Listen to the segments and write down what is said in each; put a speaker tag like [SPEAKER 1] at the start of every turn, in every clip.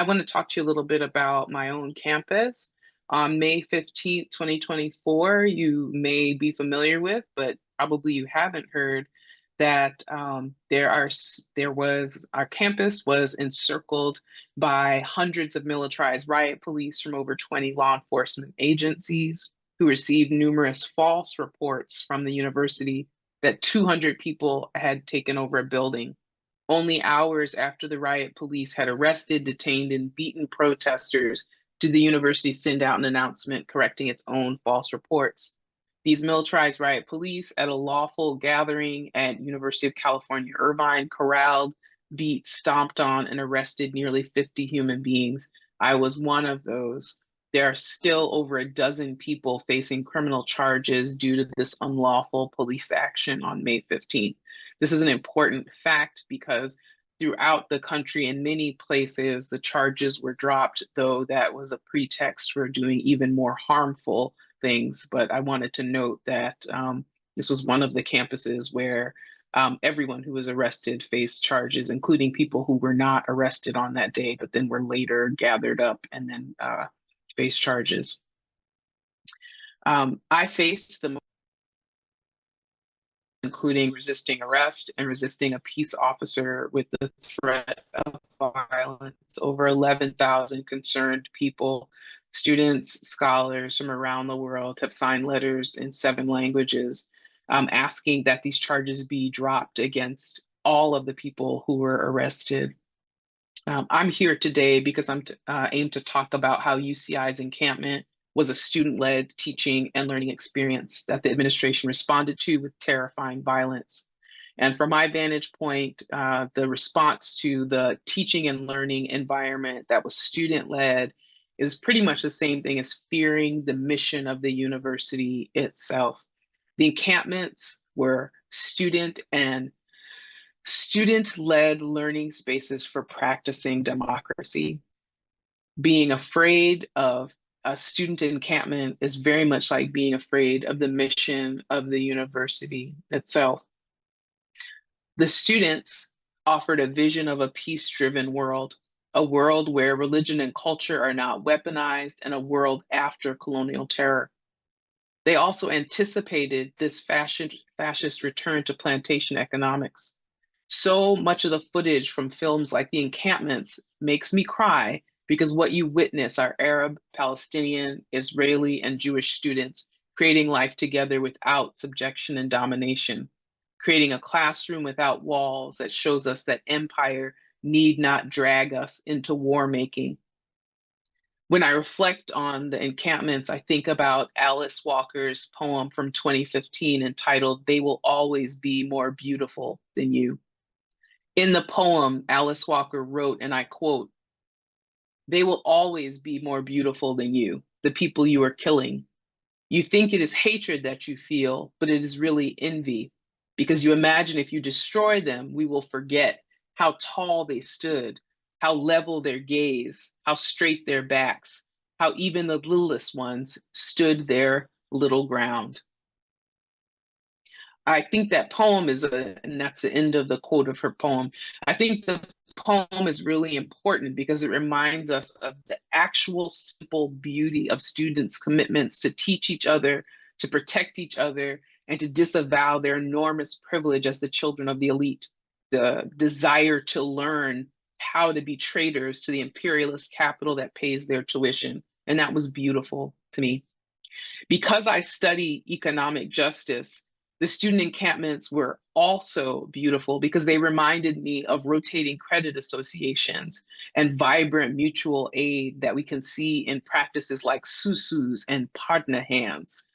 [SPEAKER 1] I want to talk to you a little bit about my own campus. On May 15th, 2024, you may be familiar with, but probably you haven't heard that our campus was encircled by hundreds of militarized riot police from over 20 law enforcement agencies who received numerous false reports from the university that 200 people had taken over a building. Only hours after the riot police had arrested, detained, and beaten protesters did the university send out an announcement correcting its own false reports. These militarized riot police at a lawful gathering at University of California, Irvine, corralled, beat, stomped on, and arrested nearly 50 human beings. I was one of those. There are still over a dozen people facing criminal charges due to this unlawful police action on May 15th. This is an important fact because throughout the country, in many places, the charges were dropped, though that was a pretext for doing even more harmful things. But I wanted to note that this was one of the campuses where everyone who was arrested faced charges, including people who were not arrested on that day, but then were later gathered up and then faced charges. I faced the including resisting arrest and resisting a peace officer with the threat of violence. Over 11,000 concerned people, students, scholars from around the world have signed letters in 7 languages asking that these charges be dropped against all of the people who were arrested. I'm here today because I'm aim to talk about how UCI's encampment was a student-led teaching and learning experience that the administration responded to with terrifying violence. And from my vantage point, the response to the teaching and learning environment that was student-led is pretty much the same thing as fearing the mission of the university itself. The encampments were student-led learning spaces for practicing democracy. Being afraid of a student encampment is very much like being afraid of the mission of the university itself. The students offered a vision of a peace-driven world, a world where religion and culture are not weaponized, and a world after colonial terror. They also anticipated this fascist return to plantation economics. So much of the footage from films like The Encampments makes me cry because what you witness are Arab, Palestinian, Israeli, and Jewish students creating life together without subjection and domination, creating a classroom without walls that shows us that empire need not drag us into war making. When I reflect on the encampments, I think about Alice Walker's poem from 2015 entitled, "They Will Always Be More Beautiful Than You." In the poem, Alice Walker wrote, and I quote, "They will always be more beautiful than you, the people you are killing. You think it is hatred that you feel, but it is really envy, because you imagine if you destroy them, we will forget how tall they stood, how level their gaze, how straight their backs, how even the littlest ones stood their little ground." I think that poem and that's the end of the quote of her poem. I think the poem is really important because it reminds us of the actual simple beauty of students' commitments to teach each other, to protect each other, and to disavow their enormous privilege as the children of the elite, the desire to learn how to be traitors to the imperialist capital that pays their tuition. And that was beautiful to me. Because I study economic justice, the student encampments were also beautiful because they reminded me of rotating credit associations and vibrant mutual aid that we can see in practices like susus and partner hands.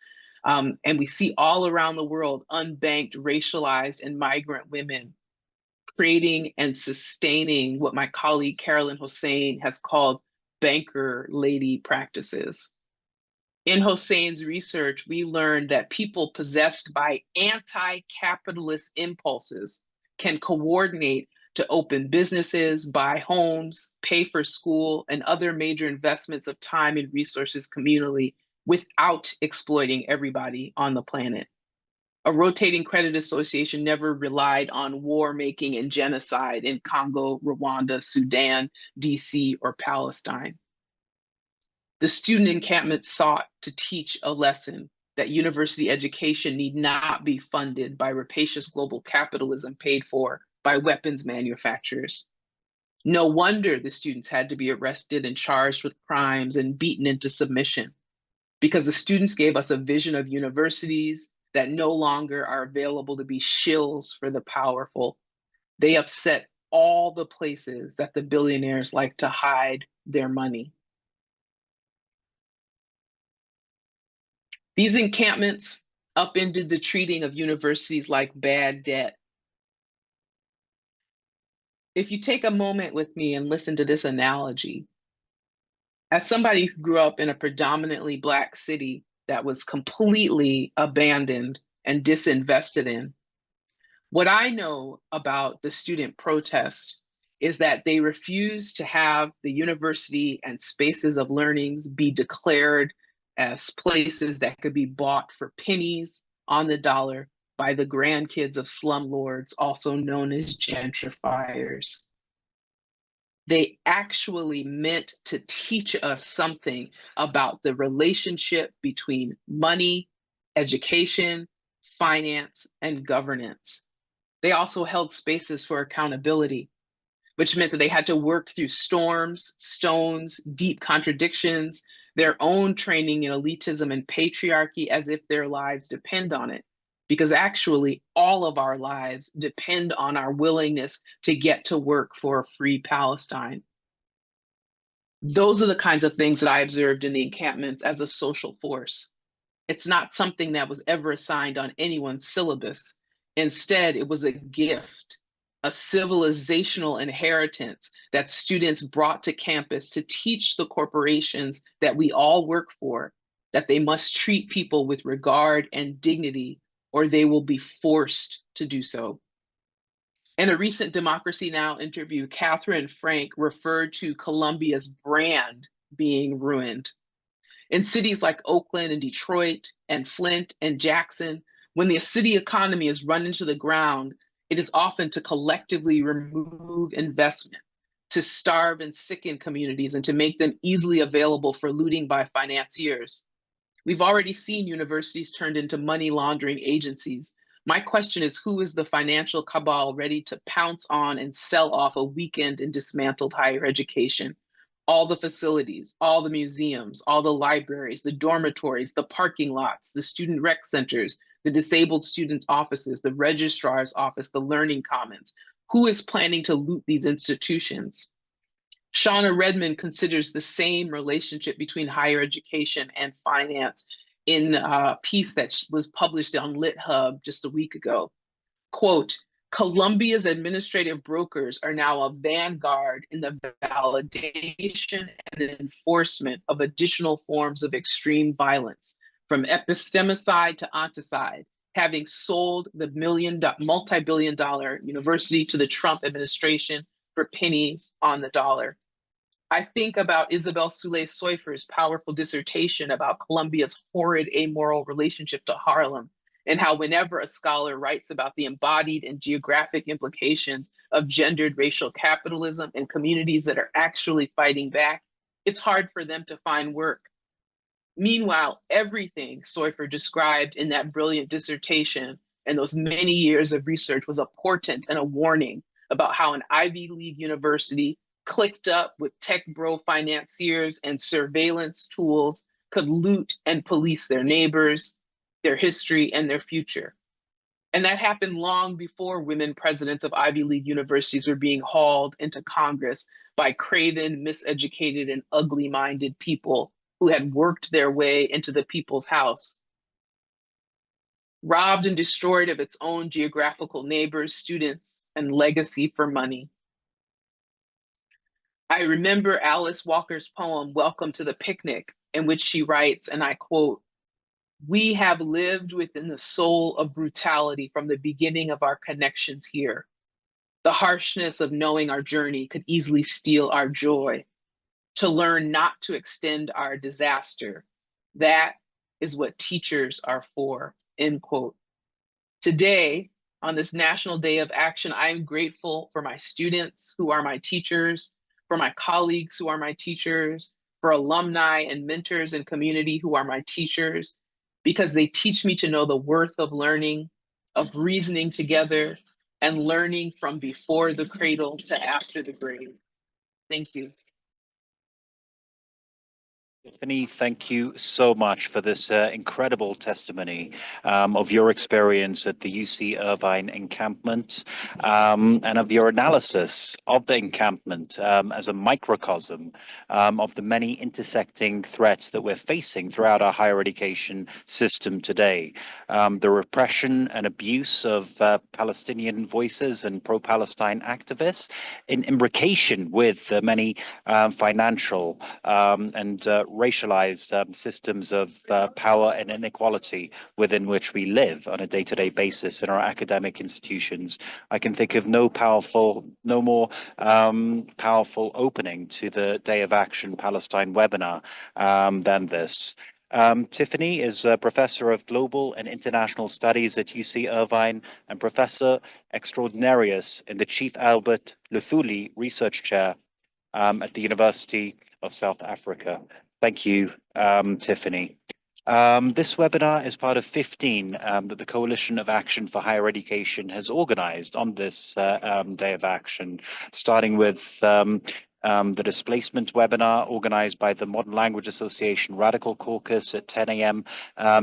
[SPEAKER 1] And we see all around the world unbanked, racialized, and migrant women creating and sustaining what my colleague Carolyn Hossein has called banker lady practices. In Hossein's research, we learned that people possessed by anti-capitalist impulses can coordinate to open businesses, buy homes, pay for school, and other major investments of time and resources communally without exploiting everybody on the planet. A rotating credit association never relied on war making and genocide in Congo, Rwanda, Sudan, DC, or Palestine. The student encampment sought to teach a lesson that university education need not be funded by rapacious global capitalism paid for by weapons manufacturers. No wonder the students had to be arrested and charged with crimes and beaten into submission, because the students gave us a vision of universities that no longer are available to be shills for the powerful. They upset all the places that the billionaires like to hide their money. These encampments upended the treating of universities like bad debt. If you take a moment with me and listen to this analogy, as somebody who grew up in a predominantly Black city that was completely abandoned and disinvested in, what I know about the student protest is that they refused to have the university and spaces of learnings be declared as places that could be bought for pennies on the dollar by the grandkids of slumlords, also known as gentrifiers. They actually meant to teach us something about the relationship between money, education, finance, and governance. They also held spaces for accountability, which meant that they had to work through storms, stones, deep contradictions, their own training in elitism and patriarchy as if their lives depend on it. Because actually, all of our lives depend on our willingness to get to work for a free Palestine. Those are the kinds of things that I observed in the encampments as a social force. It's not something that was ever assigned on anyone's syllabus. Instead, it was a gift, a civilizational inheritance that students brought to campus to teach the corporations that we all work for that they must treat people with regard and dignity, or they will be forced to do so. In a recent Democracy Now! Interview, Catherine Frank referred to Columbia's brand being ruined. In cities like Oakland and Detroit and Flint and Jackson, when the city economy is run into the ground, it is often to collectively remove investment, to starve and sicken communities, and to make them easily available for looting by financiers. We've already seen universities turned into money laundering agencies. My question is, who is the financial cabal ready to pounce on and sell off a weakened and dismantled higher education? All the facilities, all the museums, all the libraries, the dormitories, the parking lots, the student rec centers, the disabled students' offices, the registrar's office, the learning commons. Who is planning to loot these institutions? Shauna Redmond considers the same relationship between higher education and finance in a piece that was published on LitHub just a week ago. Quote, Columbia's administrative brokers are now a vanguard in the validation and enforcement of additional forms of extreme violence, from epistemicide to onticide, having sold the multi-billion-dollar university to the Trump administration for pennies on the dollar. I think about Isabel Soule-Soifer's powerful dissertation about Columbia's horrid amoral relationship to Harlem, and how whenever a scholar writes about the embodied and geographic implications of gendered racial capitalism in communities that are actually fighting back, it's hard for them to find work. Meanwhile, everything Soifer described in that brilliant dissertation and those many years of research was a portent and a warning about how an Ivy League university clicked up with tech bro financiers and surveillance tools could loot and police their neighbors, their history, and their future. And that happened long before women presidents of Ivy League universities were being hauled into Congress by craven, miseducated, and ugly-minded people who had worked their way into the people's house. Robbed and destroyed of its own geographical neighbors, students, and legacy for money. I remember Alice Walker's poem, Welcome to the Picnic, in which she writes, and I quote, "We have lived within the soul of brutality from the beginning of our connections here. The harshness of knowing our journey could easily steal our joy. To learn not to extend our disaster, that is what teachers are for," end quote. Today, on this National Day of Action, I am grateful for my students who are my teachers, for my colleagues who are my teachers, for alumni and mentors and community who are my teachers, because they teach me to know the worth of learning, of reasoning together, and learning from before the cradle to after the grave. Thank you.
[SPEAKER 2] Tiffany, thank you so much for this incredible testimony of your experience at the UC Irvine encampment and of your analysis of the encampment as a microcosm of the many intersecting threats that we're facing throughout our higher education system today. The repression and abuse of Palestinian voices and pro-Palestine activists in imbrication with the many financial and racialized systems of power and inequality within which we live on a day-to-day basis in our academic institutions. I can think of no more powerful opening to the Day of Action Palestine webinar than this. Tiffany is a professor of global and international studies at UC Irvine and professor extraordinarius in the Chief Albert Luthuli Research Chair at the University of South Africa. Thank you, Tiffany. This webinar is part of 15 that the Coalition of Action for Higher Education has organized on this Day of Action, starting with the displacement webinar organized by the Modern Language Association Radical Caucus at 10 a.m.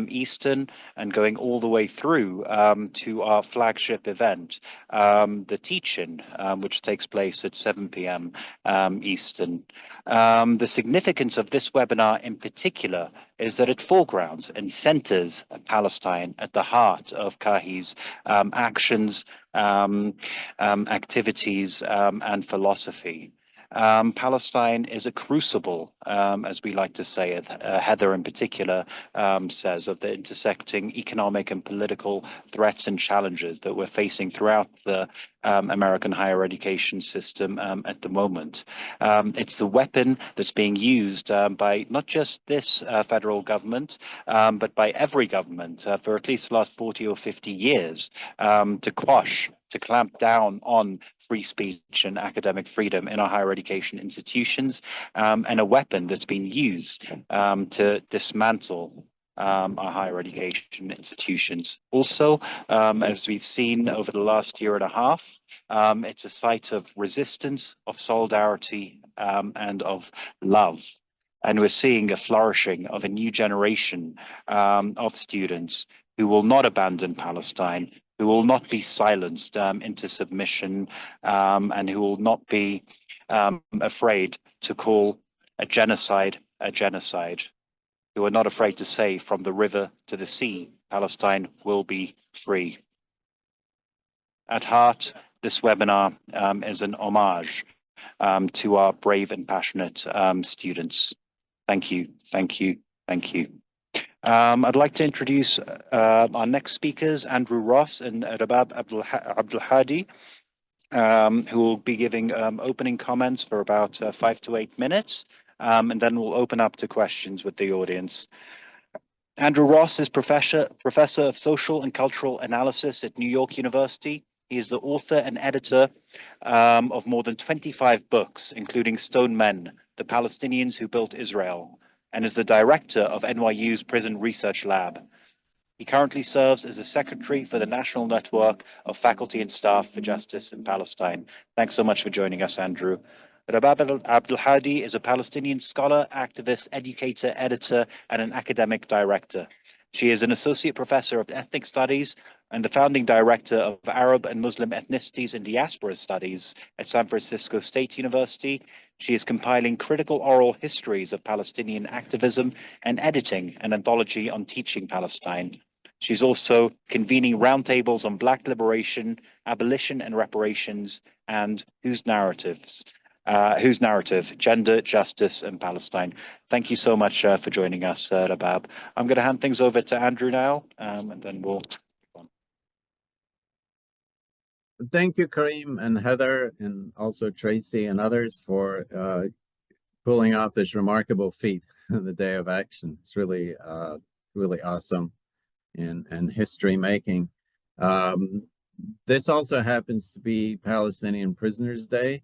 [SPEAKER 2] Eastern, and going all the way through to our flagship event, the Teach-In, which takes place at 7 p.m. Eastern. The significance of this webinar in particular is that it foregrounds and centers Palestine at the heart of CAHE's actions, activities, and philosophy. Palestine is a crucible, as we like to say it. Heather in particular says of the intersecting economic and political threats and challenges that we're facing throughout the American higher education system at the moment. It's the weapon that's being used by not just this federal government, but by every government for at least the last 40 or 50 years to quash, to clamp down on free speech and academic freedom in our higher education institutions, and a weapon that's been used to dismantle our higher education institutions. Also, as we've seen over the last year and a half, it's a site of resistance, of solidarity, and of love. And we're seeing a flourishing of a new generation of students who will not abandon Palestine, who will not be silenced into submission, and who will not be afraid to call a genocide, who are not afraid to say from the river to the sea, Palestine will be free. At heart, this webinar is an homage to our brave and passionate students. Thank you, thank you, thank you. I'd like to introduce our next speakers, Andrew Ross and Rabab Abdulhadi, who will be giving opening comments for about 5 to 8 minutes, and then we'll open up to questions with the audience. Andrew Ross is professor of social and cultural analysis at New York University. He is the author and editor of more than 25 books, including Stone Men, The Palestinians Who Built Israel, and is the director of NYU's Prison Research Lab. He currently serves as the secretary for the National Network of Faculty and Staff for Justice in Palestine. Thanks so much for joining us, Andrew. Rabab Abdulhadi is a Palestinian scholar, activist, educator, editor, and an academic director. She is an associate professor of ethnic studies and the founding director of Arab and Muslim ethnicities and diaspora studies at San Francisco State University. She is compiling critical oral histories of Palestinian activism and editing an anthology on teaching Palestine. She's also convening roundtables on Black liberation, abolition and reparations, and whose narrative, gender, justice, and Palestine. Thank you so much for joining us, Rabab. I'm going to hand things over to Andrew now, and then we'll on.
[SPEAKER 3] Thank you, Kareem and Heather, and also Tracy and others for pulling off this remarkable feat, the Day of Action. It's really, really awesome and history making. This also happens to be Palestinian Prisoners' Day,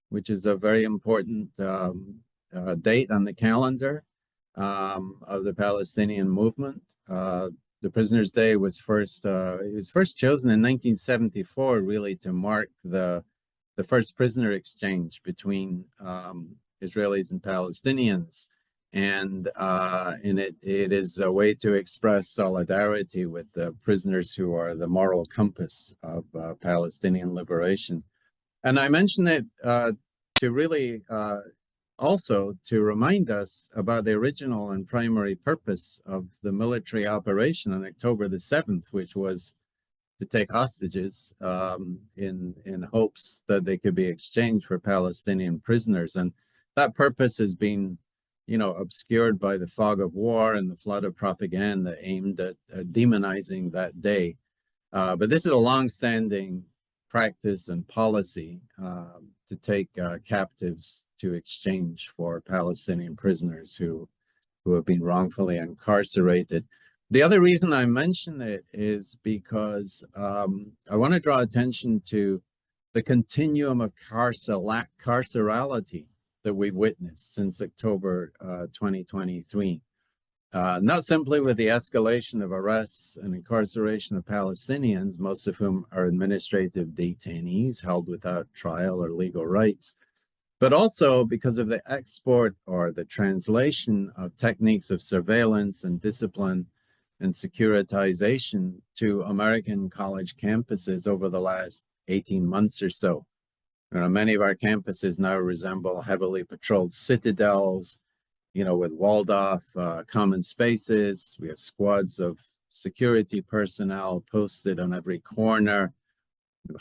[SPEAKER 3] which is a very important date on the calendar of the Palestinian movement. The Prisoners' Day was first chosen in 1974, really, to mark the first prisoner exchange between Israelis and Palestinians. And it is a way to express solidarity with the prisoners who are the moral compass of Palestinian liberation. And I mention it to really also to remind us about the original and primary purpose of the military operation on October the 7th, which was to take hostages in hopes that they could be exchanged for Palestinian prisoners. And that purpose has been, obscured by the fog of war and the flood of propaganda aimed at demonizing that day. But this is a long-standing practice and policy to take captives to exchange for Palestinian prisoners who have been wrongfully incarcerated. The other reason I mention it is because I want to draw attention to the continuum of carcerality that we've witnessed since October 2023. Not simply with the escalation of arrests and incarceration of Palestinians, most of whom are administrative detainees held without trial or legal rights, but also because of the export or the translation of techniques of surveillance and discipline and securitization to American college campuses over the last 18 months or so. Many of our campuses now resemble heavily patrolled citadels, with walled-off common spaces. We have squads of security personnel posted on every corner,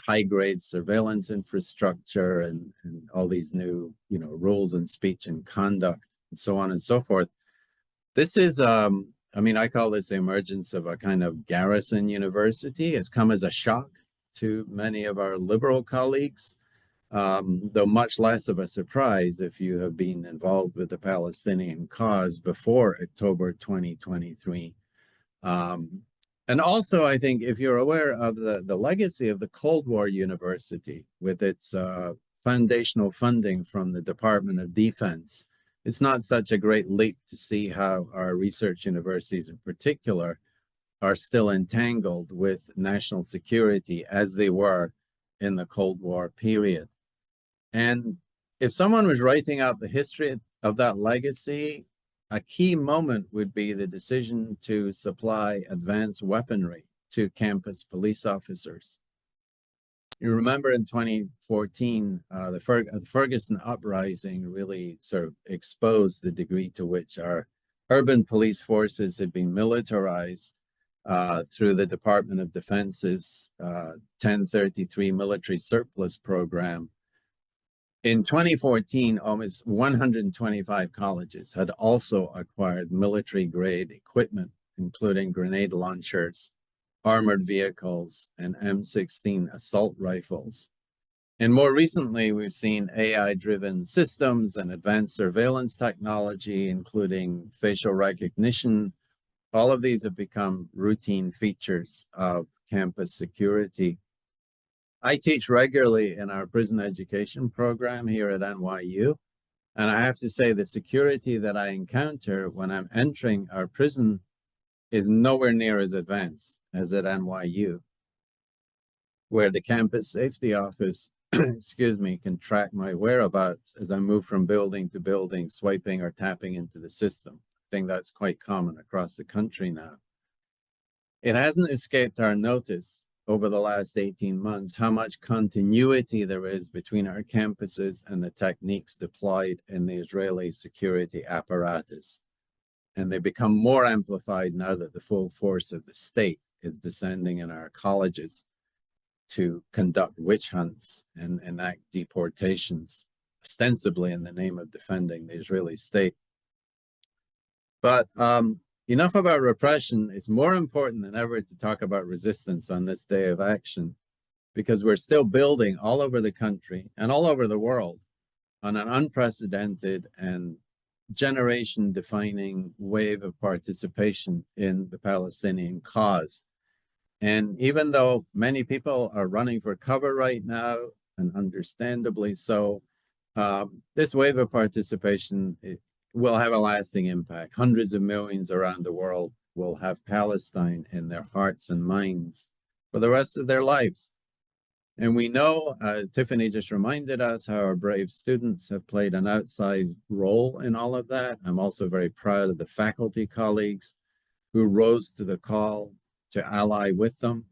[SPEAKER 3] high-grade surveillance infrastructure, and all these new, rules and speech and conduct, and so on and so forth. This is, I call this the emergence of a kind of garrison university. It's come as a shock to many of our liberal colleagues. Though much less of a surprise if you have been involved with the Palestinian cause before October 2023. And also, I think, if you're aware of the legacy of the Cold War University with its foundational funding from the Department of Defense, it's not such a great leap to see how our research universities in particular are still entangled with national security as they were in the Cold War period. And if someone was writing out the history of that legacy, a key moment would be the decision to supply advanced weaponry to campus police officers. You remember in 2014, the Ferguson uprising really sort of exposed the degree to which our urban police forces had been militarized through the Department of Defense's 1033 military surplus program. In 2014, almost 125 colleges had also acquired military-grade equipment, including grenade launchers, armored vehicles, and M16 assault rifles. And more recently, we've seen AI-driven systems and advanced surveillance technology, including facial recognition. All of these have become routine features of campus security. I teach regularly in our prison education program here at NYU, and I have to say the security that I encounter when I'm entering our prison is nowhere near as advanced as at NYU, where the campus safety office, can track my whereabouts as I move from building to building, swiping or tapping into the system. I think that's quite common across the country now. It hasn't escaped our notice over the last 18 months how much continuity there is between our campuses and the techniques deployed in the Israeli security apparatus. And they become more amplified now that the full force of the state is descending in our colleges to conduct witch hunts and enact deportations, ostensibly in the name of defending the Israeli state. But enough about repression. It's more important than ever to talk about resistance on this day of action, because we're still building all over the country and all over the world on an unprecedented and generation-defining wave of participation in the Palestinian cause. And even though many people are running for cover right now, and understandably so, this wave of participation will have a lasting impact. Hundreds of millions around the world will have Palestine in their hearts and minds for the rest of their lives. And we know, Tiffany just reminded us how our brave students have played an outsized role in all of that. I'm also very proud of the faculty colleagues who rose to the call to ally with them.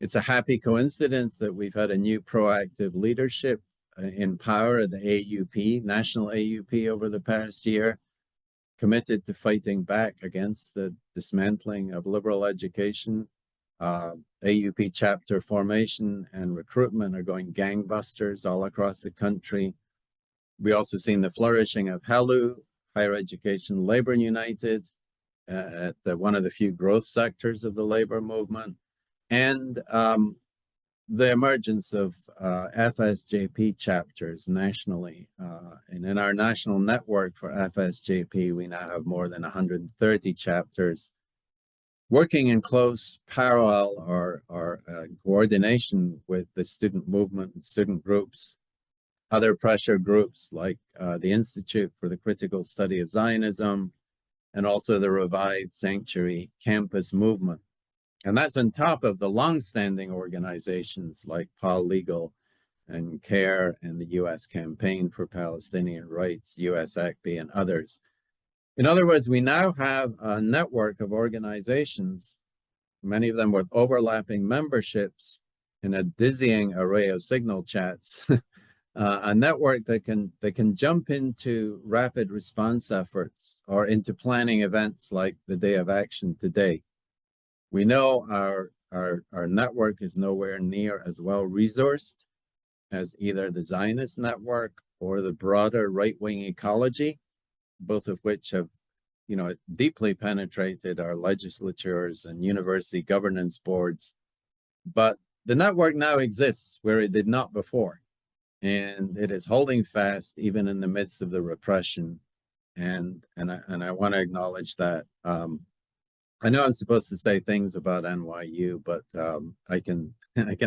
[SPEAKER 3] It's a happy coincidence that we've had a new proactive leadership in power at the AUP, National AUP, over the past year, committed to fighting back against the dismantling of liberal education. AUP chapter formation and recruitment are going gangbusters all across the country. We also seen the flourishing of HALU, Higher Education Labor United, at one of the few growth sectors of the labor movement, and the emergence of FSJP chapters nationally. And in our national network for FSJP, we now have more than 130 chapters working in close parallel or coordination with the student movement and student groups, other pressure groups like the Institute for the Critical Study of Zionism, and also the revived Sanctuary Campus movement. And that's on top of the longstanding organizations like Paul Legal and CARE and the U.S. Campaign for Palestinian Rights, US ACB, and others. In other words, we now have a network of organizations, many of them with overlapping memberships in a dizzying array of signal chats, a network that can jump into rapid response efforts or into planning events like the Day of Action today. We know our network is nowhere near as well resourced as either the Zionist network or the broader right-wing ecology, both of which have, deeply penetrated our legislatures and university governance boards. But the network now exists where it did not before. And it is holding fast even in the midst of the repression. And I want to acknowledge that. I know I'm supposed to say things about NYU, but I can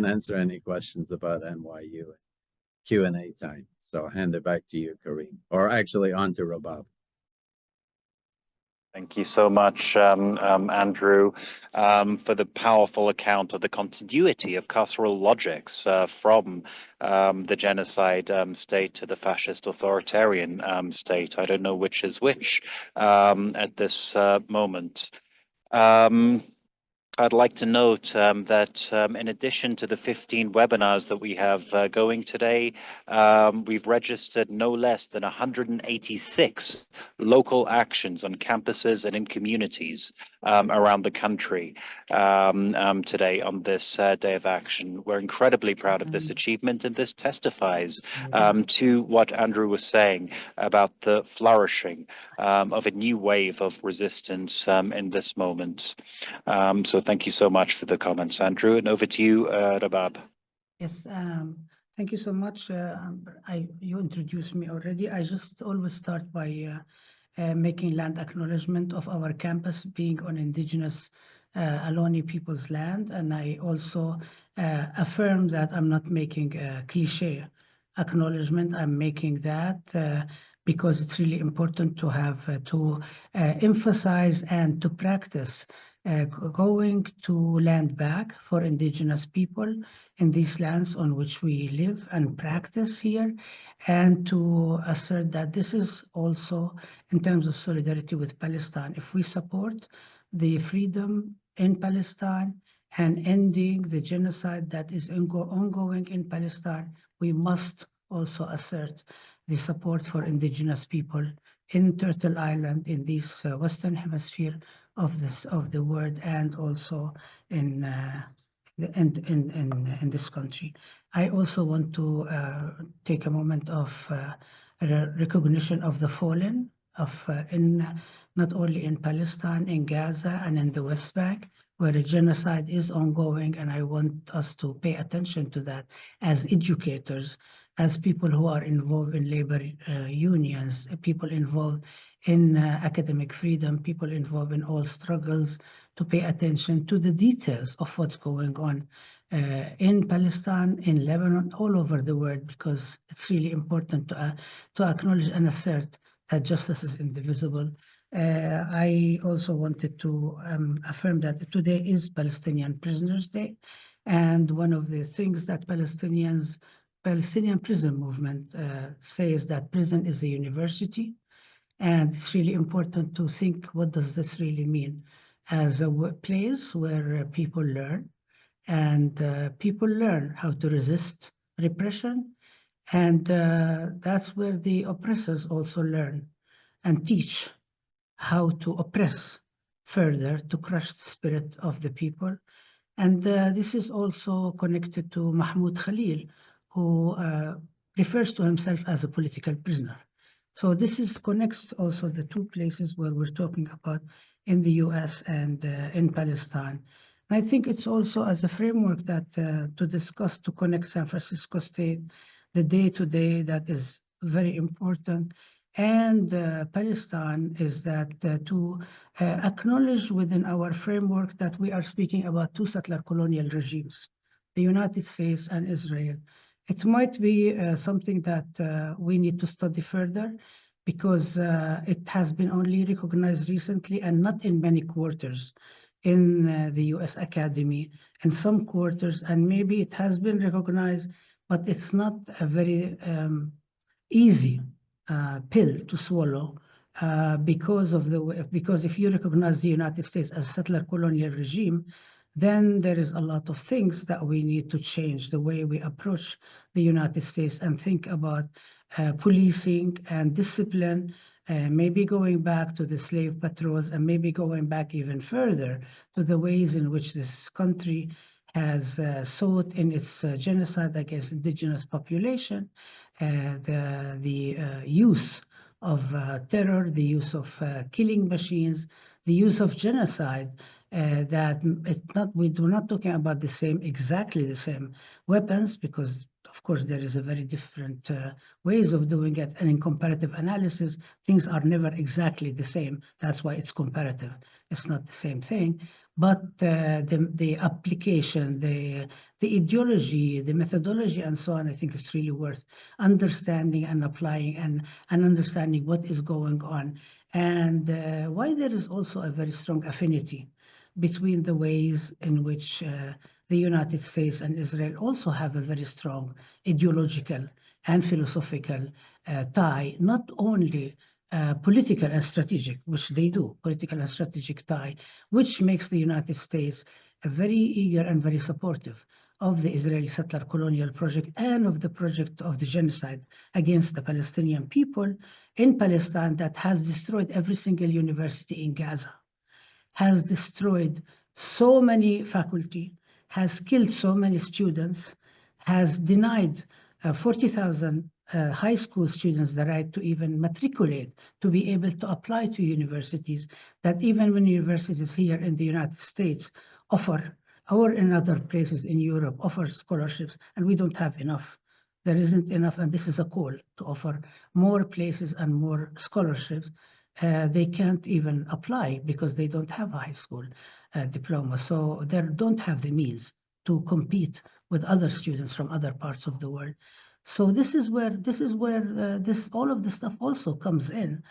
[SPEAKER 3] answer any questions about NYU at Q&A time. So I'll hand it back to you, Kareem, or actually on to Rabab.
[SPEAKER 2] Thank you so much, Andrew, for the powerful account of the continuity of carceral logics from the genocide state to the fascist authoritarian state. I don't know which is which at this moment. I'd like to note that in addition to the 15 webinars that we have going today, we've registered no less than 186 local actions on campuses and in communities around the country today on this Day of Action. We're incredibly proud of this achievement, and this testifies to what Andrew was saying about the flourishing of a new wave of resistance in this moment. So thank you so much for the comments, Andrew. And over to you, Rabab.
[SPEAKER 4] Yes, thank you so much. You introduced me already. I just always start by making land acknowledgement of our campus being on indigenous Aloni people's land. And I also affirm that I'm not making a cliche acknowledgement. I'm making that because it's really important to have to emphasize and to practice going to land back for indigenous people in these lands on which we live and practice here, and to assert that this is also in terms of solidarity with Palestine. If we support the freedom in Palestine and ending the genocide that is ongoing in Palestine, we must also assert the support for indigenous people in Turtle Island, in this Western Hemisphere of the world, and also in this country. I also want to take a moment of recognition of the fallen not only in Palestine, in Gaza, and in the West Bank, where a genocide is ongoing, and I want us to pay attention to that as educators as people who are involved in labor unions, people involved in academic freedom, people involved in all struggles, to pay attention to the details of what's going on in Palestine, in Lebanon, all over the world, because it's really important to acknowledge and assert that justice is indivisible. I also wanted to affirm that today is Palestinian Prisoners' Day, and one of the things that Palestinian prison movement says that prison is a university, and it's really important to think, what does this really mean? As a place where people learn, and people learn how to resist repression, and that's where the oppressors also learn and teach how to oppress further, to crush the spirit of the people. And this is also connected to Mahmoud Khalil, who refers to himself as a political prisoner. So this connects also the two places where we're talking about in the US and in Palestine. And I think it's also as a framework that to discuss, to connect San Francisco State, the day-to-day that is very important, and Palestine, is that to acknowledge within our framework that we are speaking about two settler colonial regimes, the United States and Israel. It might be something that we need to study further, because it has been only recognized recently and not in many quarters in the US Academy, in some quarters, and maybe it has been recognized, but it's not a very easy pill to swallow, because if you recognize the United States as a settler colonial regime, then there is a lot of things that we need to change, the way we approach the United States and think about policing and discipline, maybe going back to the slave patrols, and maybe going back even further to the ways in which this country has sought in its genocide against indigenous population, the use of terror, the use of killing machines, the use of genocide, that we're not talking about exactly the same weapons, because of course there is a very different ways of doing it, and in comparative analysis things are never exactly the same. That's why it's comparative. It's not the same thing, but the application, the ideology, the methodology, and so on, I think it's really worth understanding and applying, and understanding what is going on, and why there is also a very strong affinity between the ways in which the United States and Israel also have a very strong ideological and philosophical tie, not only political and strategic, which they do, political and strategic tie, which makes the United States very eager and very supportive of the Israeli settler colonial project and of the project of the genocide against the Palestinian people in Palestine, that has destroyed every single university in Gaza, has destroyed so many faculty, has killed so many students, has denied 40,000 high school students the right to even matriculate, to be able to apply to universities, that even when universities here in the United States offer, or in other places in Europe, offer scholarships, and we don't have enough. There isn't enough, and this is a call to offer more places and more scholarships. They can't even apply because they don't have a high school diploma. So they don't have the means to compete with other students from other parts of the world. So this is where all of this stuff also comes in.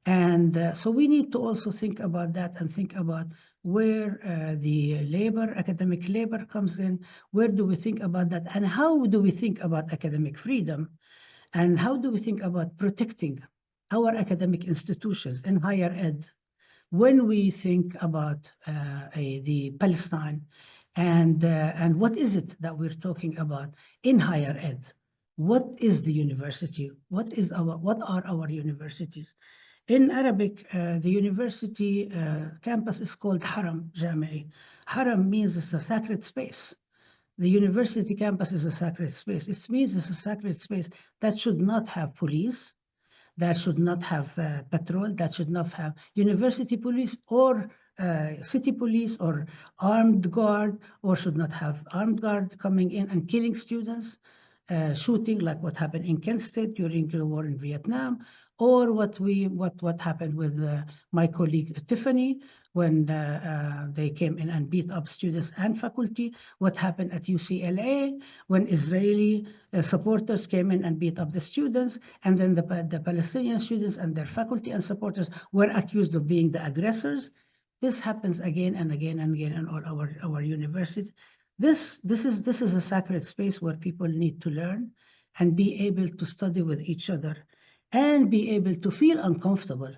[SPEAKER 4] And so we need to also think about that, and think about where the academic labor comes in. Where do we think about that? And how do we think about academic freedom? And how do we think about protecting our academic institutions in higher ed when we think about the Palestine, and what is it that we're talking about in higher ed? What is the university? What are our universities? In Arabic, the university campus is called Haram Jami'i. Haram means it's a sacred space. The university campus is a sacred space. It means it's a sacred space that should not have police, that should not have patrol, that should not have university police or city police or armed guard, or should not have armed guard coming in and killing students. shooting, like what happened in Kent State during the war in Vietnam, or what happened with my colleague Tiffany when they came in and beat up students and faculty, what happened at UCLA when Israeli supporters came in and beat up the students, and then the Palestinian students and their faculty and supporters were accused of being the aggressors. This happens again and again and again in all our universities. This is a sacred space where people need to learn and be able to study with each other and be able to feel uncomfortable.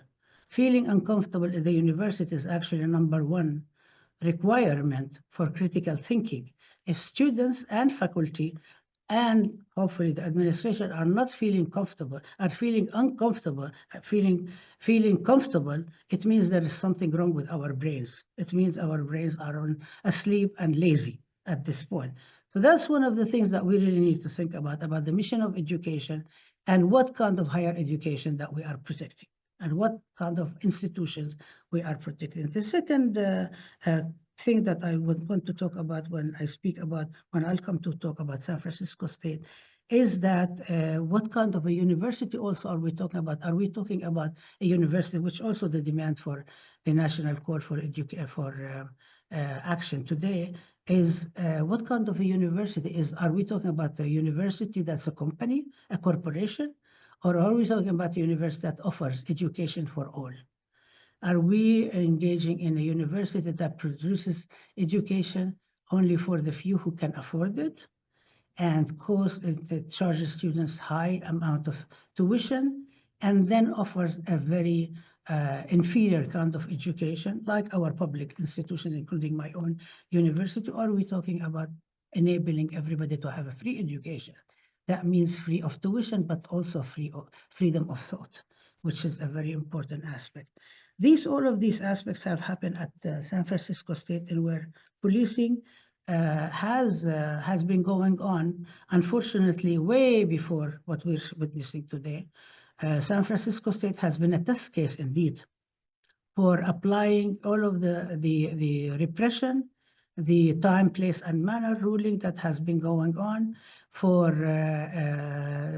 [SPEAKER 4] Feeling uncomfortable in the university is actually number one requirement for critical thinking. If students and faculty and hopefully the administration are not feeling comfortable, are feeling uncomfortable, feeling comfortable, it means there is something wrong with our brains. It means our brains are asleep and lazy at this point. So that's one of the things that we really need to think about the mission of education and what kind of higher education that we are protecting and what kind of institutions we are protecting. The second thing that I would want to talk about when I'll come to talk about San Francisco State is that what kind of a university also are we talking about? Are we talking about a university, which also the demand for the National Call for Action today is what kind of a university are we talking about a university that's a company, a corporation, or are we talking about a university that offers education for all? Are we engaging in a university that produces education only for the few who can afford it and charges students high amount of tuition and then offers a very inferior kind of education like our public institutions, including my own university? Or are we talking about enabling everybody to have a free education? That means free of tuition, but also freedom of thought, which is a very important aspect. All of these aspects have happened at San Francisco State, and where policing has been going on, unfortunately, way before what we're witnessing today. San Francisco State has been a test case indeed for applying all of the repression, the time, place, and manner ruling that has been going on, for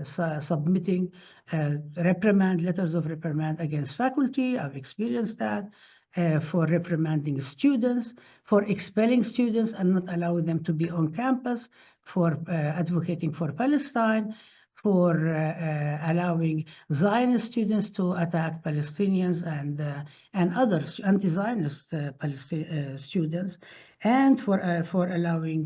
[SPEAKER 4] submitting letters of reprimand against faculty. I've experienced that. For reprimanding students, for expelling students and not allowing them to be on campus, for advocating for Palestine, for allowing Zionist students to attack Palestinians and other anti-Zionist students, and for allowing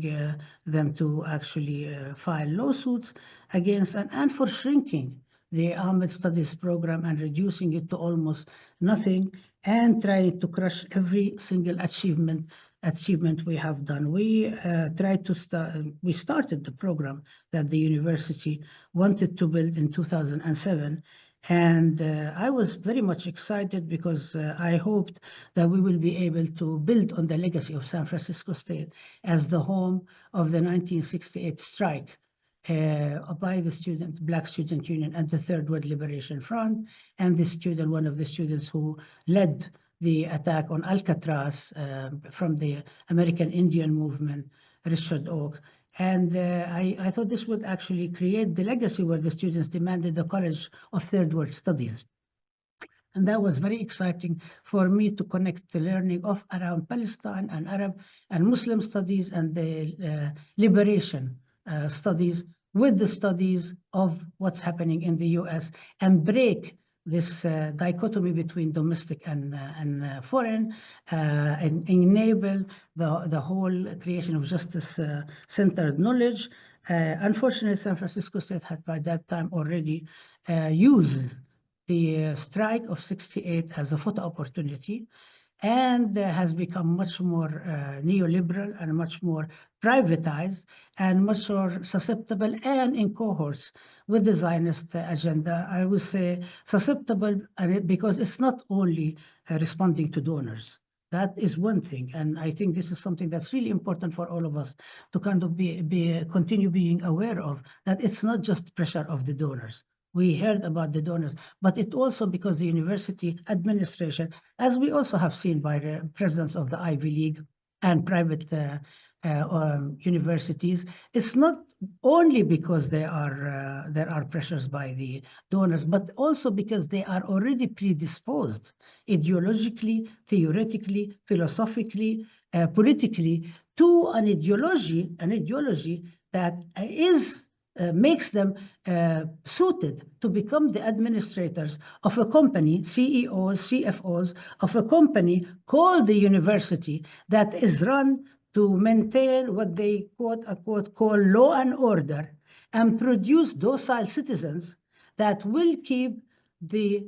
[SPEAKER 4] them to actually file lawsuits against and for shrinking the Ahmed Studies program and reducing it to almost nothing, and trying to crush every single achievement we have done. We started the program that the university wanted to build in 2007. And I was very much excited because I hoped that we will be able to build on the legacy of San Francisco State as the home of the 1968 strike by the Black Student Union and the Third World Liberation Front, and one of the students who led the attack on Alcatraz from the American Indian movement, Richard Oak. And I thought this would actually create the legacy where the students demanded the College of Third World Studies. And that was very exciting for me to connect the learning of around Palestine and Arab and Muslim studies and the liberation studies with the studies of what's happening in the US and break this dichotomy between domestic and foreign, and enable the whole creation of justice-centered knowledge. Unfortunately, San Francisco State had by that time already used the strike of '68 as a photo opportunity, and has become much more neoliberal and much more privatized and much more susceptible and in cohorts with the Zionist agenda. I would say susceptible because it's not only responding to donors. That is one thing, and I think this is something that's really important for all of us to kind of continue being aware of, that it's not just pressure of the donors. We heard about the donors, but it also because the university administration, as we also have seen by the presidents of the Ivy League and private universities. It's not only because there are pressures by the donors, but also because they are already predisposed ideologically, theoretically, philosophically, politically to an ideology that makes them suited to become the administrators of a company, CEOs, CFOs of a company called the university, that is run to maintain what they quote unquote call law and order and produce docile citizens that will keep the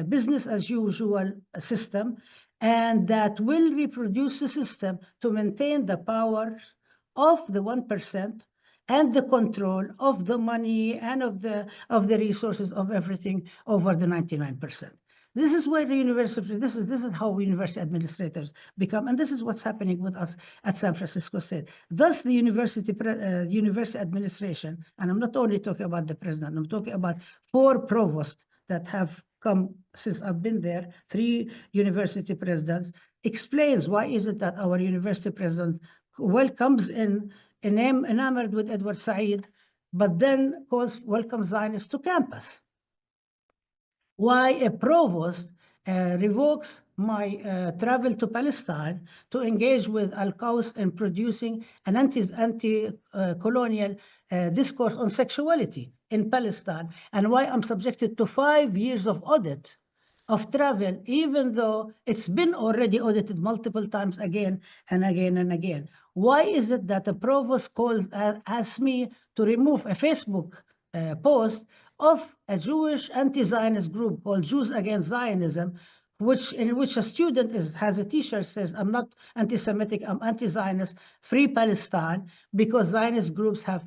[SPEAKER 4] business as usual system, and that will reproduce the system to maintain the powers of the 1% and the control of the money and of the resources of everything over the 99%. This is where the university, this is how university administrators become, and this is what's happening with us at San Francisco State. Thus, the university administration, and I'm not only talking about the president, I'm talking about 4 provosts that have come since I've been there, 3 university presidents, explains why is it that our university president comes in enamored with Edward Said, but then welcomes Zionists to campus. Why a provost revokes my travel to Palestine to engage with Al-Qaus in producing an anti-colonial discourse on sexuality in Palestine, and why I'm subjected to 5 years of audit of travel, even though it's been already audited multiple times again and again and again. Why is it that the provost asks me to remove a Facebook post of a Jewish anti-Zionist group called Jews Against Zionism, in which a student has a t-shirt says, I'm not anti-Semitic, I'm anti-Zionist, free Palestine, because Zionist groups have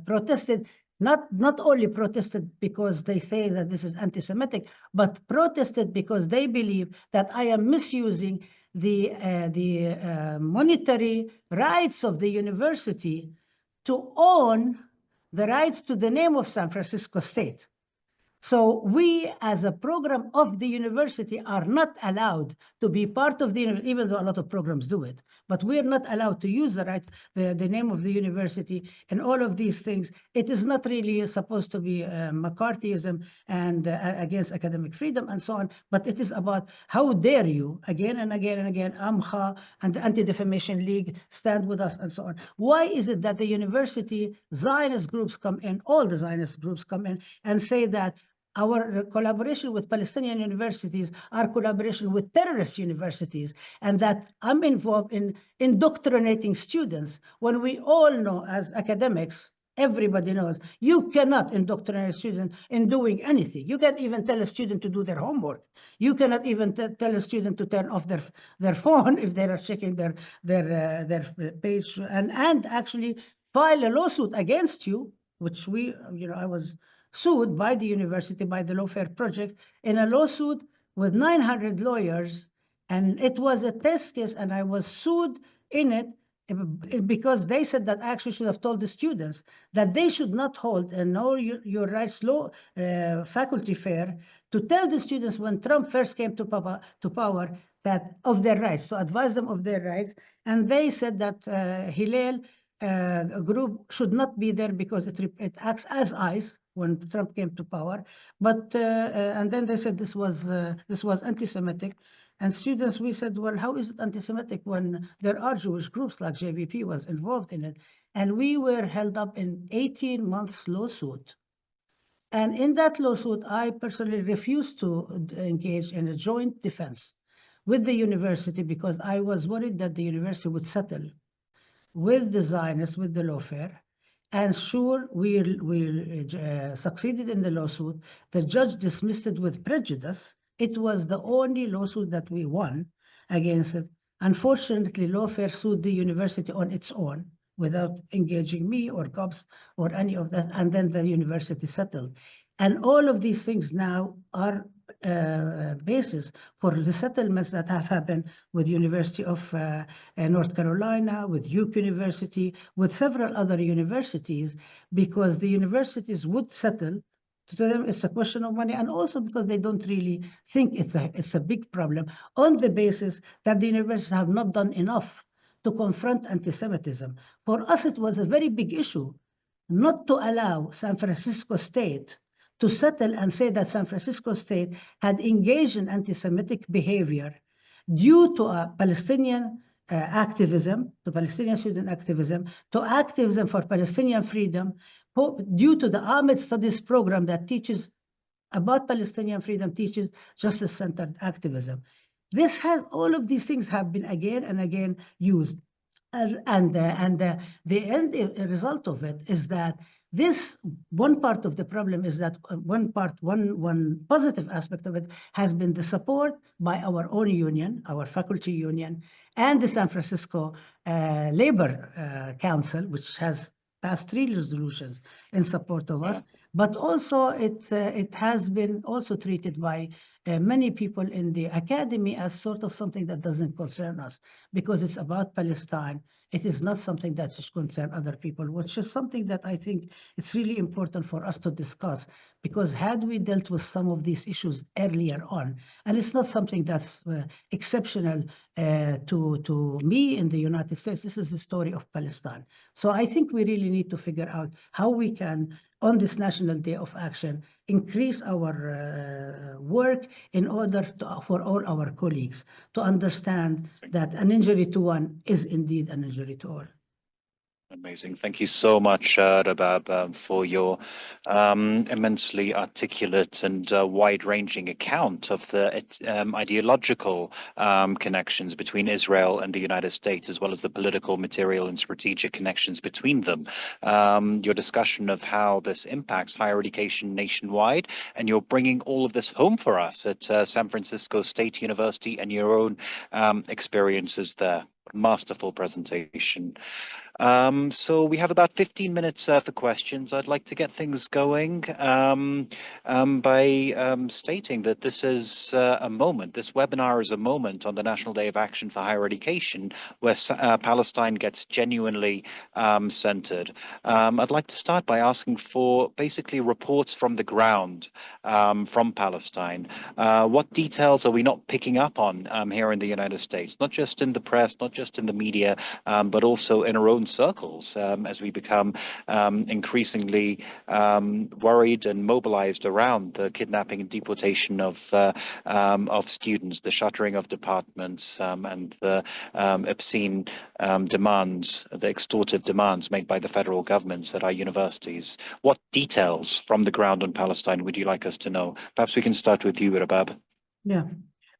[SPEAKER 4] protested, not only protested because they say that this is anti-Semitic, but protested because they believe that I am misusing the monetary rights of the university to own the rights to the name of San Francisco State. So we, as a program of the university, are not allowed to be part of the, even though a lot of programs do it, but we're not allowed to use the name of the university and all of these things. It is not really supposed to be McCarthyism and against academic freedom and so on, but it is about how dare you, again and again and again, AMCHA and the Anti-Defamation League stand with us and so on. Why is it that the university Zionist groups come in, all the Zionist groups come in and say that our collaboration with Palestinian universities are collaboration with terrorist universities, and that I'm involved in indoctrinating students, when we all know as academics, everybody knows, you cannot indoctrinate a student in doing anything. You can't even tell a student to do their homework. You cannot even tell a student to turn off their phone if they are checking their page, and actually file a lawsuit against you, which I was sued by the university, by the Lawfare Project, in a lawsuit with 900 lawyers, and it was a test case, and I was sued in it because they said that I actually should have told the students that they should not hold a Know Your Rights law faculty fair to tell the students when Trump first came to power that of their rights, to advise them of their rights, and they said that Hillel a group should not be there because it acts as eyes when Trump came to power, but and then they said this was anti-Semitic, and students, we said, well, how is it anti-Semitic when there are Jewish groups like JVP was involved in it, and we were held up in 18 months lawsuit, and in that lawsuit, I personally refused to engage in a joint defense with the university because I was worried that the university would settle with the Zionists, with the lawfare, and sure, we succeeded in the lawsuit. The judge dismissed it with prejudice. It was the only lawsuit that we won against it. Unfortunately, lawfare sued the university on its own without engaging me or COPS or any of that, and then the university settled. And all of these things now are basis for the settlements that have happened with University of North Carolina, with Duke University, with several other universities, because the universities would settle. To them, it's a question of money, and also because they don't really think it's a big problem, on the basis that the universities have not done enough to confront anti-Semitism. For us, it was a very big issue not to allow San Francisco State to settle and say that San Francisco State had engaged in anti-Semitic behavior due to a Palestinian activism, to Palestinian student activism, to activism for Palestinian freedom, due to the Ahmed Studies program that teaches about Palestinian freedom, teaches justice-centered activism. This has, all of these things have been again and again used. And the end result of it is that this one part of the problem is that one positive aspect of it has been the support by our own union, our faculty union, and the San Francisco Labor Council, which has passed 3 resolutions in support of us. But also it has been also treated by many people in the academy as sort of something that doesn't concern us because it's about Palestine. It is not something that should concern other people, which is something that I think it's really important for us to discuss, because had we dealt with some of these issues earlier on, and it's not something that's exceptional to me in the United States, this is the story of Palestine. So I think we really need to figure out how we can, on this National Day of Action, increase our work in order for all our colleagues to understand that an injury to one is indeed an injury to all.
[SPEAKER 2] Amazing. Thank you so much, Rabab, for your immensely articulate and wide-ranging account of the ideological connections between Israel and the United States, as well as the political, material, and strategic connections between them. Your discussion of how this impacts higher education nationwide, and you're bringing all of this home for us at San Francisco State University and your own experiences there. Masterful presentation. So we have about 15 minutes for questions. I'd like to get things going by stating that this is a moment, this webinar is a moment on the National Day of Action for Higher Education where Palestine gets genuinely centered. I'd like to start by asking for basically reports from the ground from Palestine. What details are we not picking up on here in the United States, not just in the press, not just in the media, but also in our own circles as we become increasingly worried and mobilized around the kidnapping and deportation of students, the shuttering of departments, and the obscene demands, the extortive demands made by the federal governments at our universities. What details from the ground on Palestine would you like us to know? Perhaps we can start with you, Rabab.
[SPEAKER 4] Yeah.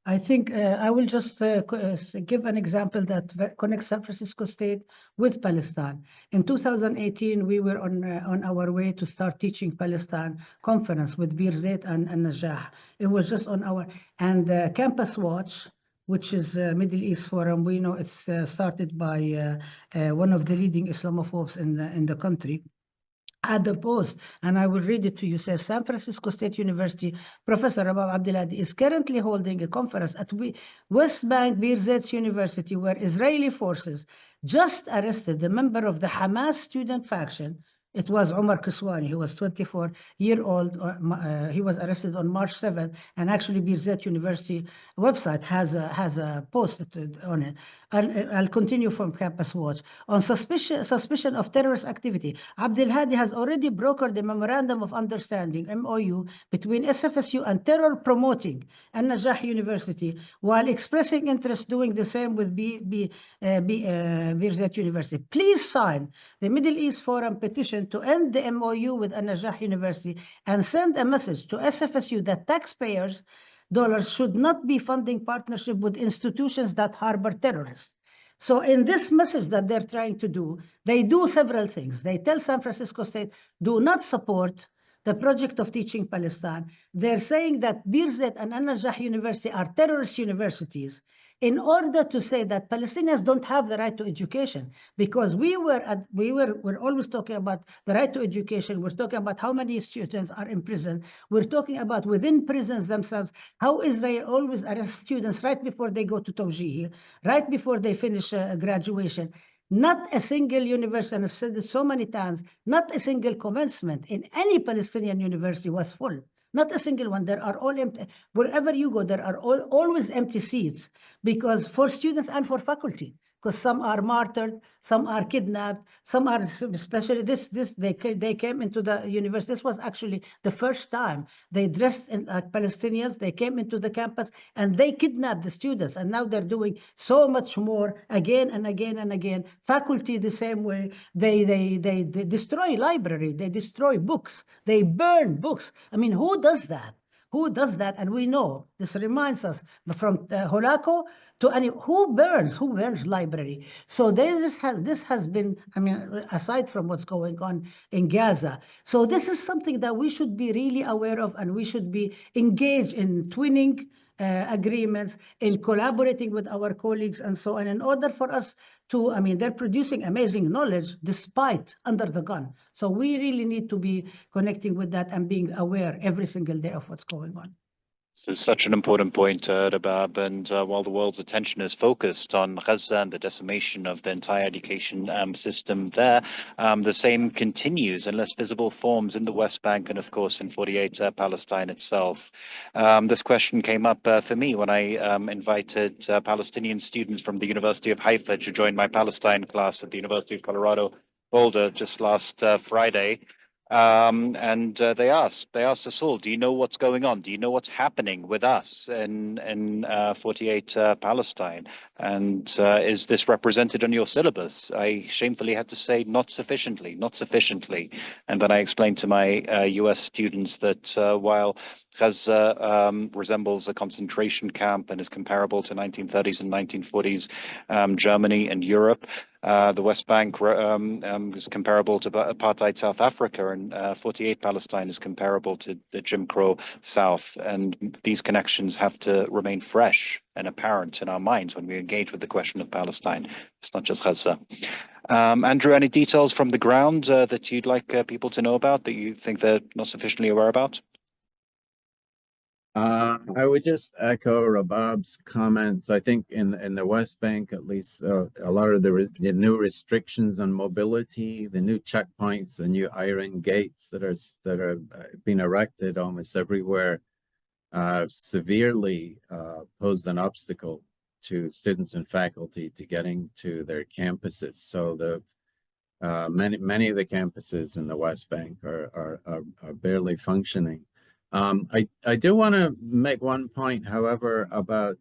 [SPEAKER 4] I think I will just give an example that connects San Francisco State with Palestine. In 2018, we were on our way to start teaching Palestine conference with Bir Zait and Najah. It was just on our, and Campus Watch, which is Middle East Forum. We know it's started by one of the leading Islamophobes in the country. At the post, and I will read it to you, says San Francisco State University Professor Rabab Abdulhadi is currently holding a conference at West Bank Bir Zait University, where Israeli forces just arrested a member of the Hamas student faction. It was Omar Kiswani, who was 24-year-old. He was arrested on March 7th, and actually Bir Zait University website has a post on it. And I'll continue from Campus Watch. On suspicion of terrorist activity, Abdulhadi has already brokered the Memorandum of Understanding, MOU, between SFSU and terror promoting An-Najah University, while expressing interest doing the same with Bir Zait University. Please sign the Middle East Forum petition to end the MOU with An-Najah University and send a message to SFSU that taxpayers' dollars should not be funding partnership with institutions that harbor terrorists. So in this message that they're trying to do, they do several things. They tell San Francisco State, do not support the project of teaching Palestine. They're saying that Bir Zait and An-Najah University are terrorist universities in order to say that Palestinians don't have the right to education, because we're always talking about the right to education. We're talking about how many students are in prison. We're talking about within prisons themselves, how Israel always arrests students right before they go to Tawjih, right before they finish graduation. Not a single university, and I've said it so many times, not a single commencement in any Palestinian university was full. Not a single one. There are all empty. Wherever you go, there are always empty seats, because for students and for faculty. because some are martyred, some are kidnapped, some are, especially they came into the university. This was actually the first time they dressed in like Palestinians. They came into the campus and they kidnapped the students, and now they're doing so much more again and again and again. Faculty the same way. They destroy library, they destroy books, they burn books. I mean, who does that? Who does that? And we know this reminds us from Holako to who burns library. So this has been, I mean, aside from what's going on in Gaza. So this is something that we should be really aware of, and we should be engaged in twinning agreements, in collaborating with our colleagues and so on, in order for us to, I mean, they're producing amazing knowledge despite under the gun. So we really need to be connecting with that and being aware every single day of what's going on.
[SPEAKER 2] This is such an important point, Rabab, and while the world's attention is focused on Gaza and the decimation of the entire education system there, the same continues in less visible forms in the West Bank and, of course, in 48 Palestine itself. This question came up for me when I invited Palestinian students from the University of Haifa to join my Palestine class at the University of Colorado Boulder just last Friday. And they asked us all, do you know what's going on? Do you know what's happening with us in 48 Palestine? And is this represented on your syllabus? I shamefully had to say not sufficiently. And then I explained to my US students that while Gaza resembles a concentration camp and is comparable to 1930s and 1940s Germany and Europe, the West Bank is comparable to apartheid South Africa, and 48 Palestine is comparable to the Jim Crow South. And these connections have to remain fresh and apparent in our minds when we engage with the question of Palestine. It's not just Gaza. Andrew, any details from the ground that you'd like people to know about that you think they're not sufficiently aware about?
[SPEAKER 3] I would just echo Rabab's comments. I think in the West Bank, at least, a lot of the new restrictions on mobility, the new checkpoints, the new iron gates that are being erected almost everywhere, severely posed an obstacle to students and faculty to getting to their campuses. So many of the campuses in the West Bank are barely functioning. I do want to make one point, however, about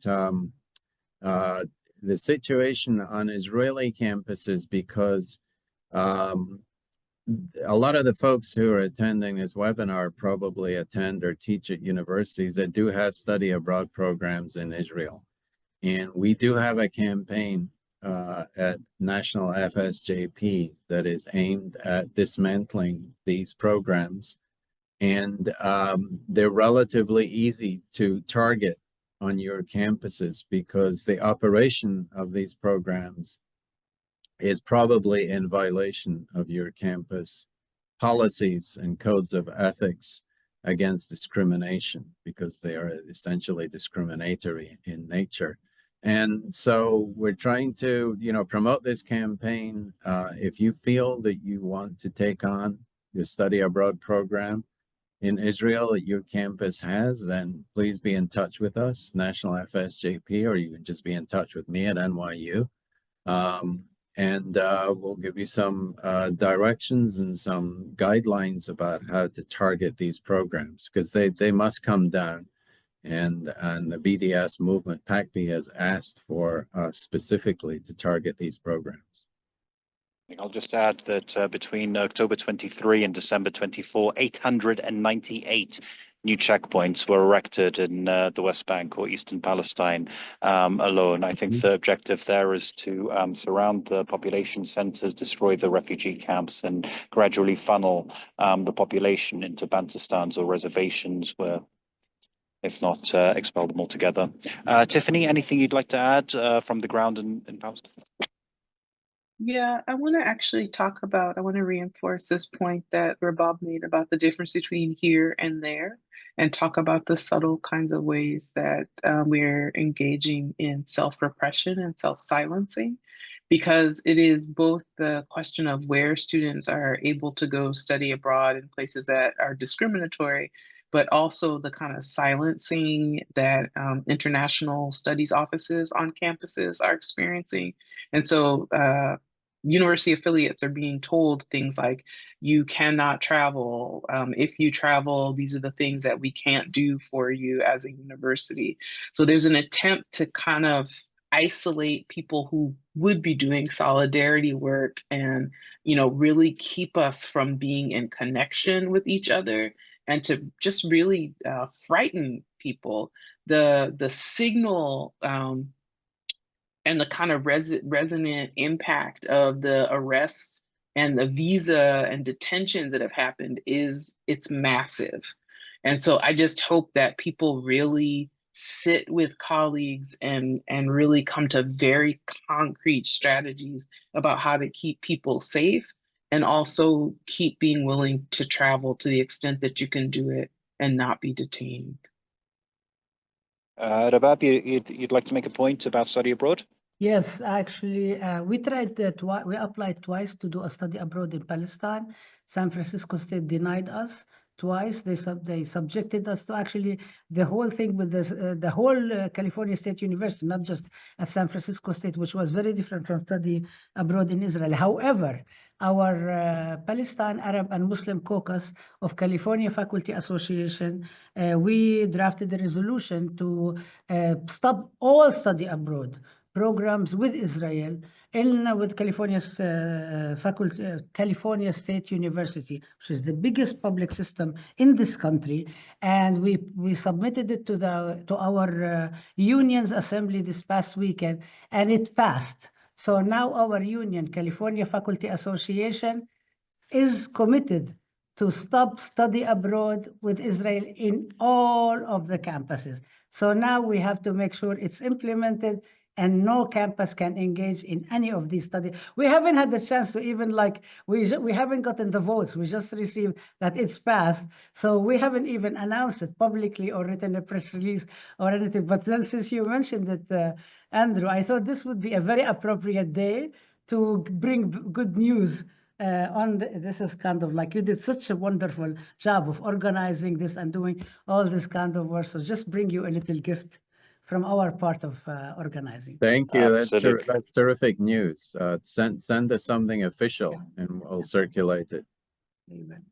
[SPEAKER 3] the situation on Israeli campuses, because a lot of the folks who are attending this webinar probably attend or teach at universities that do have study abroad programs in Israel. And we do have a campaign at National FSJP that is aimed at dismantling these programs. And they're relatively easy to target on your campuses because the operation of these programs is probably in violation of your campus policies and codes of ethics against discrimination, because they are essentially discriminatory in nature. And so we're trying to, promote this campaign. If you feel that you want to take on your study abroad program in Israel that your campus has, then please be in touch with us, National FSJP, or you can just be in touch with me at NYU. And we'll give you some directions and some guidelines about how to target these programs, because they must come down. And the BDS movement, PACB, has asked for specifically to target these programs.
[SPEAKER 2] I'll just add that between October 23 and December 24, 898 new checkpoints were erected in the West Bank or Eastern Palestine alone. I think the objective there is to surround the population centers, destroy the refugee camps, and gradually funnel the population into Bantustans or reservations where, if not, expel them altogether. Tiffany, anything you'd like to add from the ground in Palestine?
[SPEAKER 1] Yeah, I want to actually I want to reinforce this point that Rabab made about the difference between here and there, and talk about the subtle kinds of ways that we're engaging in self-repression and self-silencing, because it is both the question of where students are able to go study abroad in places that are discriminatory, but also the kind of silencing that international studies offices on campuses are experiencing. And so university affiliates are being told things like, you cannot travel. If you travel, these are the things that we can't do for you as a university. So there's an attempt to kind of isolate people who would be doing solidarity work and, you know, really keep us from being in connection with each other, and to just really frighten people. The signal and the kind of resonant impact of the arrests and the visa and detentions that have happened it's massive. And so I just hope that people really sit with colleagues and really come to very concrete strategies about how to keep people safe, and also keep being willing to travel to the extent that you can do it and not be detained.
[SPEAKER 2] Rabab, you'd like to make a point about study abroad?
[SPEAKER 4] Yes, actually, we tried we applied twice to do a study abroad in Palestine. San Francisco State denied us twice. They subjected us to actually the whole thing with this, the whole California State University, not just at San Francisco State, which was very different from study abroad in Israel. However, our Palestine Arab and Muslim Caucus of California Faculty Association, we drafted a resolution to stop all study abroad programs with Israel with California's California State University, which is the biggest public system in this country, and we submitted it to our union's assembly this past weekend, and it passed. So now our union, California Faculty Association, is committed to stop study abroad with Israel in all of the campuses. So now we have to make sure it's implemented, and no campus can engage in any of these studies. We haven't had the chance to even we haven't gotten the votes. We just received that it's passed. So we haven't even announced it publicly or written a press release or anything. But then since you mentioned it, Andrew, I thought this would be a very appropriate day to bring good news this is kind of like, you did such a wonderful job of organizing this and doing all this kind of work. So just bring you a little gift from our part of organizing.
[SPEAKER 3] Thank you. That's terrific news. Send us something official and we'll circulate it.
[SPEAKER 4] Amen.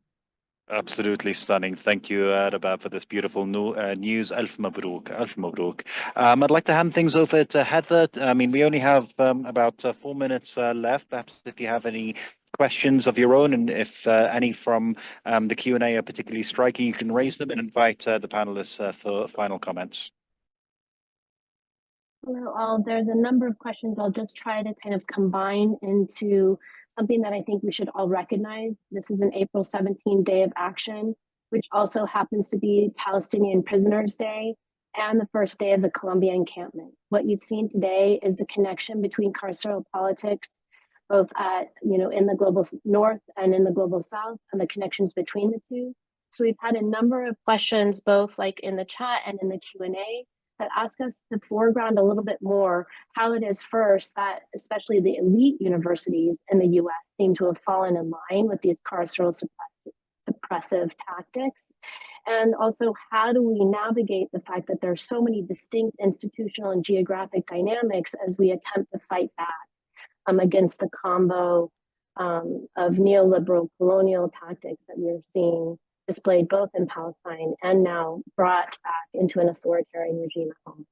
[SPEAKER 2] Absolutely stunning. Thank you, Rabab, for this beautiful news. Alf Mabruk. Alf Mabruk. I'd like to hand things over to Heather. I mean, we only have about 4 minutes left. Perhaps if you have any questions of your own, and if any from the Q&A are particularly striking, you can raise them and invite the panelists for final comments.
[SPEAKER 5] Well, there's a number of questions I'll just try to kind of combine into something that I think we should all recognize. This is an April 17 Day of Action, which also happens to be Palestinian Prisoners Day and the first day of the Columbia encampment. What you've seen today is the connection between carceral politics, both at, in the global north and in the global south, and the connections between the two. So we've had a number of questions, both like in the chat and in the Q&A, that ask us to foreground a little bit more how it is first that especially the elite universities in the US seem to have fallen in line with these carceral suppressive tactics. And also, how do we navigate the fact that there's so many distinct institutional and geographic dynamics as we attempt to fight back against the combo of neoliberal colonial tactics that we're seeing displayed both in Palestine and now brought back into an authoritarian regime at home.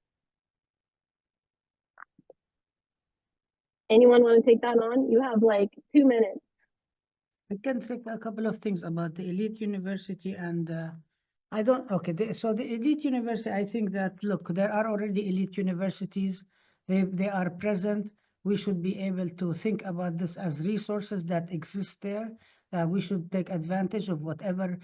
[SPEAKER 5] Anyone want to take that on? You have like 2 minutes.
[SPEAKER 4] I can say a couple of things about the elite university, and so the elite university, I think that, look, there are already elite universities. They are present. We should be able to think about this as resources that exist there. We should take advantage of whatever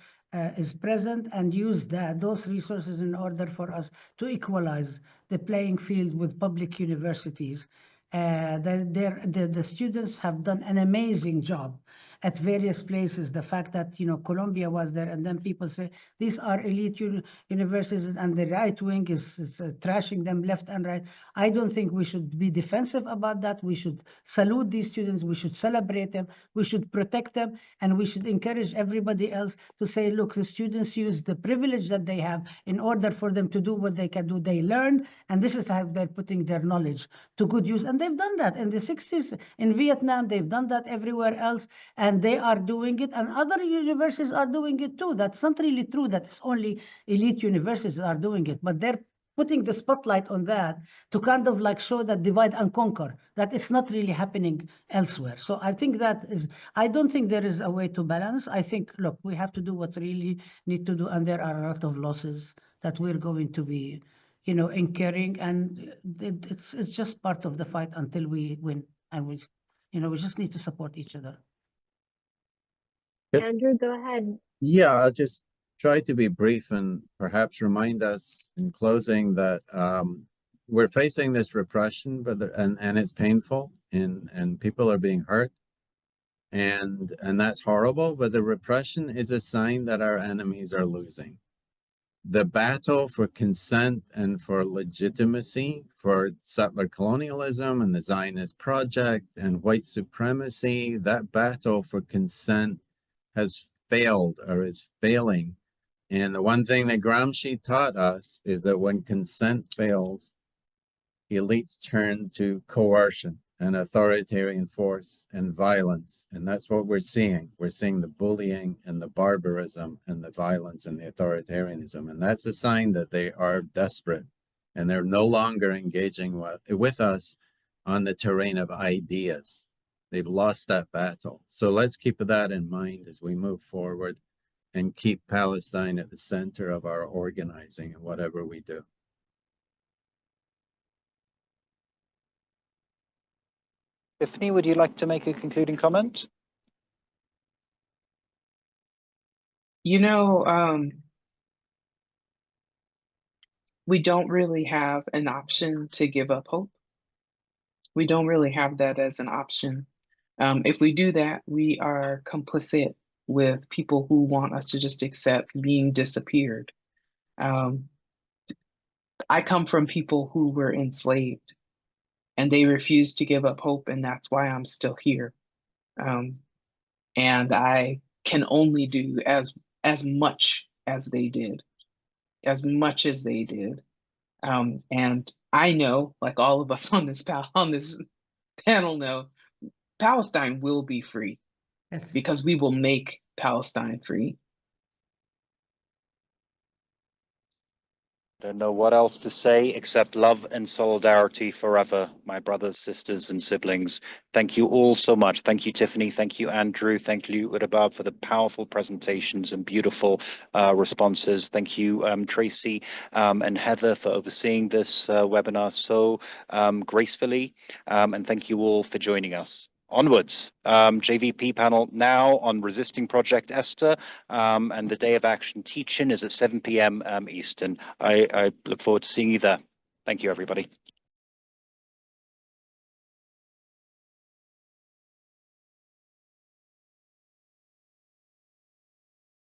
[SPEAKER 4] is present and use those resources in order for us to equalize the playing field with public universities. The students have done an amazing job. at various places. The fact that, you know, Colombia was there, and then people say these are elite universities and the right wing is trashing them left and right. I don't think we should be defensive about that. We should salute these students. We should celebrate them. We should protect them, and we should encourage everybody else to say, look, the students use the privilege that they have in order for them to do what they can do. They learn, and this is how they're putting their knowledge to good use. And they've done that in the 60s in Vietnam. They've done that everywhere else, and they are doing it, and other universities are doing it too. That's not really true that it's only elite universities that are doing it, but they're putting the spotlight on that to kind of like show that divide and conquer, that it's not really happening elsewhere. So I think that is, I don't think there is a way to balance. I think, look, we have to do what we really need to do, and there are a lot of losses that we're going to be, you know, incurring, and it's just part of the fight until we win, and we, you know, we just need to support each other.
[SPEAKER 3] Yep.
[SPEAKER 5] Andrew, go ahead.
[SPEAKER 3] Yeah, I'll just try to be brief and perhaps remind us in closing that we're facing this repression, but and it's painful, and people are being hurt, and that's horrible. But the repression is a sign that our enemies are losing. The battle for consent and for legitimacy, for settler colonialism and the Zionist project and white supremacy, that battle for consent has failed or is failing. And the one thing that Gramsci taught us is that when consent fails, elites turn to coercion and authoritarian force and violence. And that's what we're seeing. We're seeing the bullying and the barbarism and the violence and the authoritarianism. And that's a sign that they are desperate, and they're no longer engaging with us on the terrain of ideas. They've lost that battle. So let's keep that in mind as we move forward and keep Palestine at the center of our organizing and whatever we do.
[SPEAKER 2] Tiffany, would you like to make a concluding comment?
[SPEAKER 1] You know, we don't really have an option to give up hope. We don't really have that as an option. If we do that, we are complicit with people who want us to just accept being disappeared. I come from people who were enslaved, and they refused to give up hope, and that's why I'm still here. And I can only do as much as they did, as much as they did. And I know, like all of us on this panel know, Palestine will be free. Yes. Because we will make Palestine free.
[SPEAKER 2] I don't know what else to say except love and solidarity forever, my brothers, sisters, and siblings. Thank you all so much. Thank you, Tiffany. Thank you, Andrew. Thank you, Rabab, for the powerful presentations and beautiful responses. Thank you, Tracy and Heather, for overseeing this webinar so gracefully. And thank you all for joining us. Onwards, JVP panel now on Resisting Project Esther, and the Day of Action teach-in is at 7 p.m. Eastern. I look forward to seeing you there. Thank you, everybody.